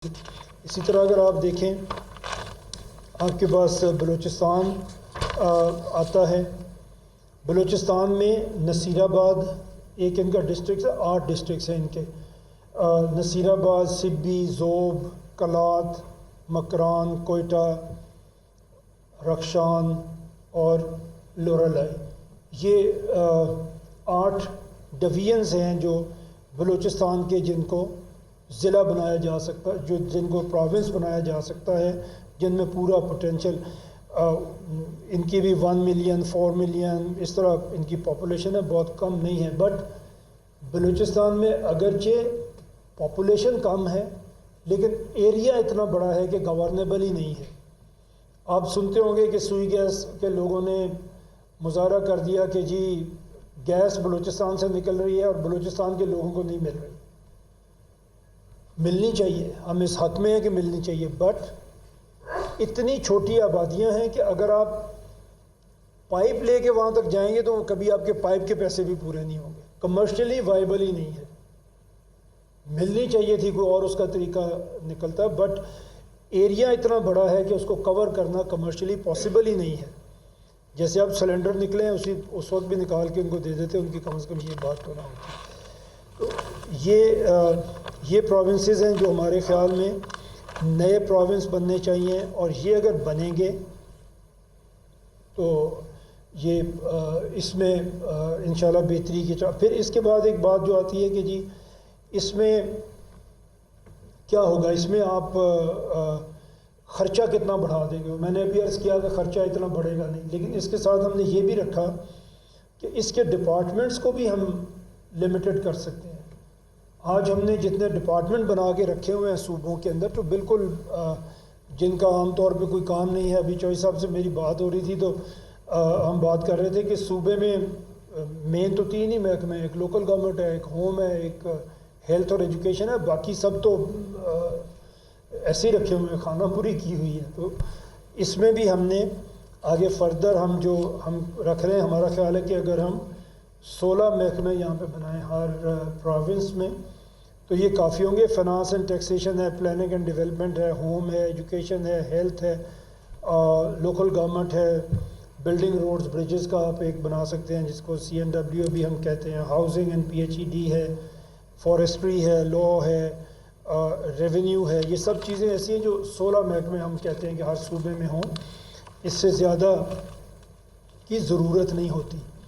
اسی طرح اگر آپ دیکھیں آپ کے پاس بلوچستان آتا ہے. بلوچستان میں نصیر آباد ایک ان کا ڈسٹرکٹ ہے، 8 ڈسٹرکٹس ہیں ان کے. نصیر آباد، سبی، ذوب، کلات، مکران، کوئٹہ، رخشان اور لورالائی. یہ 8 ڈویژنز ہیں جو بلوچستان کے جن کو ضلع بنایا جا سکتا ہے، جن کو پروونس بنایا جا سکتا ہے، جن میں پورا پوٹینشیل. ان کی بھی 1 ملین 4 ملین اس طرح ان کی پاپولیشن ہے، بہت کم نہیں ہے. بٹ بلوچستان میں اگرچہ پاپولیشن کم ہے لیکن ایریا اتنا بڑا ہے کہ گورنیبل ہی نہیں ہے. آپ سنتے ہوں گے کہ سوئی گیس کے لوگوں نے مظاہرہ کر دیا کہ جی گیس بلوچستان سے نکل رہی ہے اور بلوچستان کے لوگوں کو نہیں مل رہی. ملنی چاہیے، ہم اس حق میں ہیں کہ ملنی چاہیے، بٹ اتنی چھوٹی آبادیاں ہیں کہ اگر آپ پائپ لے کے وہاں تک جائیں گے تو کبھی آپ کے پائپ کے پیسے بھی پورے نہیں ہوں گے. کمرشلی وائبل ہی نہیں ہے. ملنی چاہیے تھی کوئی اور اس کا طریقہ نکلتا، بٹ ایریا اتنا بڑا ہے کہ اس کو کور کرنا کمرشلی پاسبل ہی نہیں ہے. جیسے آپ سلنڈر نکلیں اس وقت بھی نکال کے ان کو دے دیتے، ان کی کم از کم یہ بات تو نہ ہوتی. تو یہ پروونسز ہیں جو ہمارے خیال میں نئے پروونس بننے چاہیے، اور یہ اگر بنیں گے تو یہ اس میں انشاءاللہ بہتری کی چاہ. پھر اس کے بعد ایک بات جو آتی ہے کہ جی اس میں کیا ہوگا، اس میں آپ خرچہ کتنا بڑھا دیں گے. میں نے ابھی عرض کیا کہ خرچہ اتنا بڑھے گا نہیں، لیکن اس کے ساتھ ہم نے یہ بھی رکھا کہ اس کے ڈپارٹمنٹس کو بھی ہم لمیٹڈ کر سکتے ہیں. آج ہم نے جتنے ڈپارٹمنٹ بنا کے رکھے ہوئے ہیں صوبوں کے اندر، تو بالکل جن کا عام طور پہ کوئی کام نہیں ہے. ابھی چوہی صاحب سے میری بات ہو رہی تھی تو ہم بات کر رہے تھے کہ صوبے میں مین تو 3 ہی محکمے ہیں، ایک لوکل گورنمنٹ ہے، ایک ہوم ہے، ایک ہیلتھ اور ایجوکیشن ہے. باقی سب تو ایسے ہی رکھے ہوئے ہیں، خانہ پوری کی ہوئی ہے. تو اس میں بھی ہم نے آگے فردر ہم رکھ رہے ہیں. ہمارا خیال ہے کہ اگر ہم 16 محکمے یہاں پہ بنائیں ہر پروونس میں تو یہ کافی ہوں گے. فنانس اینڈ ٹیکسیشن ہے، پلاننگ اینڈ ڈیولپمنٹ ہے، ہوم ہے، ایجوکیشن ہے، ہیلتھ ہے، لوکل گورنمنٹ ہے، بلڈنگ روڈز بریجز کا آپ ایک بنا سکتے ہیں جس کو CNW بھی ہم کہتے ہیں، ہاؤسنگ اینڈ PHED ہے، فارسٹری ہے، لا ہے، ریونیو ہے. یہ سب چیزیں ایسی ہیں جو 16 محکمے ہم کہتے ہیں کہ ہر صوبے میں ہوں. اس سے زیادہ کی ضرورت نہیں ہوتی.